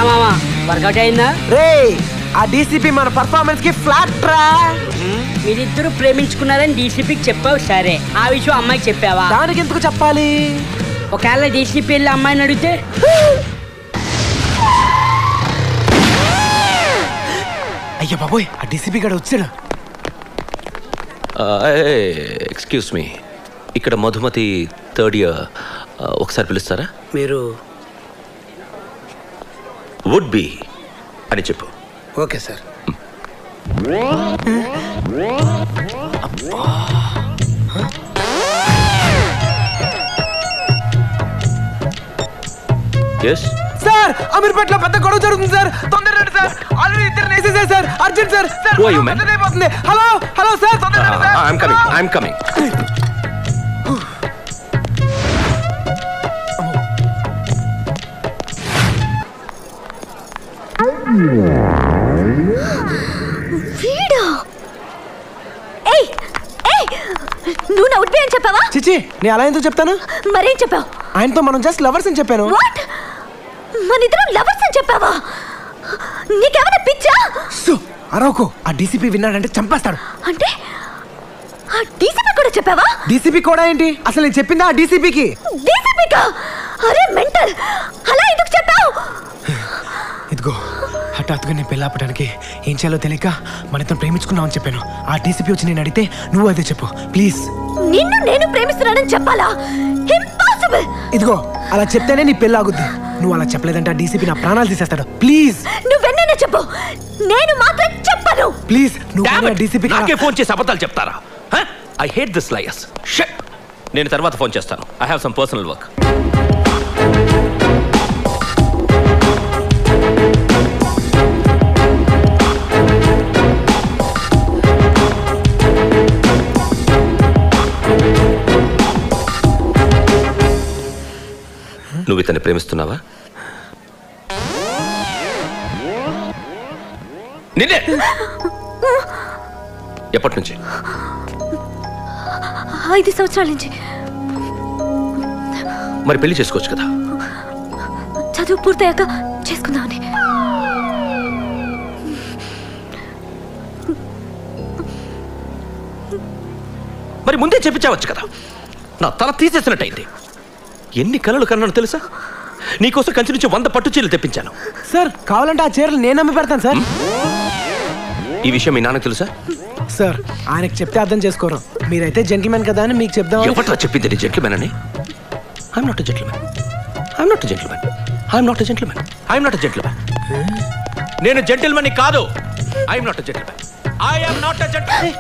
మామా వర్కౌట్ అయిందా? రే ఆ డీసీపీ మన పర్ఫార్మెన్స్ కి ఫ్లాట్ రా. మీరిద్దరు ప్రేమించుకున్నారని డీసీపీకి చెప్పావు సరే, ఆ విషయం అమ్మాయికి చెప్పావా? దానికి ఎందుకు చెప్పాలి? ఒకవేళ డీసీపీ వెళ్ళి అమ్మాయిని అడిగితే? అయ్యో బాబోయ్, ఆ డీసీపీ గడ వచ్చాడు. ఎక్స్క్యూజ్ మీ, ఇక్కడ మధుమతి థర్డ్ ఇయర్, ఒకసారి పిలుస్తారా? మీరు వుడ్ బి అని చెప్పు. Okay sir. ఎస్ సార్ అమీర్పేటలో పెద్ద గొడవ జరుగుతుంది సార్, తొందరగా రండి సార్. ఆల్రెడీ ఇద్దరు వేసేసారు sir, urgent sir. Sir Who are you, man? అయిపోతుంది. హలో హలో సార్, తొందరగా రండి సార్. I'm coming. వీడా? ఏయ్ ఏయ్, నువ్వు నా ఉడ్బి అని చెప్పావా? చిచి, నేను అలా ఎందుకు చెప్తాను? మరేం చెప్పావు? ఆయనతో మనం జస్ట్ లవర్స్ అని చెప్పాను. వాట్? మనిద్దరం లవర్స్ అని చెప్పావా? నీకేమైనా పిచ్చా? సో అరవకు, ఆ డీసీపీ విన్నాడంటే చంపేస్తాడు. అంటే ఆ డీసీపీ కూడా చెప్పావా? డీసీపీ కూడా ఏంటి? అసలు నేను చెప్పింది ఆ డీసీపీకి. డీసీపీకా? అరే మెంటల్, అలా ఎందుకు చెప్పావు? ఇదిగో హఠాత్తుగా నేను పెళ్ళాపడానికి ఏం చేయాలో తెలియక మన ఇద్దరం ప్రేమించుకున్నామని చెప్పాను. ఆ డీసీపీ వచ్చి నేను అడిగితే నువ్వు అదే చెప్పు ప్లీజ్. నిన్ను నేను ప్రేమిస్తున్నానని చెప్పాలా? ఇంపాసిబుల్. ఇదిగో అలా చెప్తేనే నీ పెళ్ళి ఆగుద్ది. నువ్వు అలా చెప్పలేదంటే ఆ డీసీపీ నా ప్రాణాలు తీసేస్తాడు. ప్లీజ్ నువ్వెన్నైనా చెప్పు, నేను మాత్రం చెప్పను. ప్లీజ్ నువ్వు డీసీపీ నాకే ఫోన్ చేసి అబద్ధాలు చెప్తారా? I hate this liars. Shut. నేను తర్వాత ఫోన్ చేస్తాను. I have some personal work. నువ్వు ఇతన్ని ప్రేమిస్తున్నావా? నిన్నే. ఎప్పటి నుంచి? 5 సంవత్సరాల నుంచి. మరి పెళ్లి చేసుకోవచ్చు కదా? చదువు పూర్తయ్యాక చేసుకుందామని. మరి ముందే చెప్పించవచ్చు కదా. నా తల తీసేసినట్టయింది. ఎన్ని కలలు కన్నాను తెలుసా? నీకోసం కంచి నుంచి 100 పట్టు చీరలు తెప్పించాను. సార్ కావాలంటే ఆ చీరలు నేను అమ్మి పెడతాను సార్. ఈ విషయం మీ నాన్నకు తెలుసా? సార్ ఆయనకు చెప్తే అర్థం చేసుకోరు. మీరైతే జెంటిల్మెన్ కదా అని మీకు చెప్దాం. ఎవట్రా చెప్పింది నీ జెంటిల్మెన్ అని? I'm not a gentlemen. I'm not a gentlemen. I'm not a gentlemen. I'm not a gentlemen. నేను జెంటిల్మెన్ కాదు. I'm not a gentlemen. I'm not a gentlemen.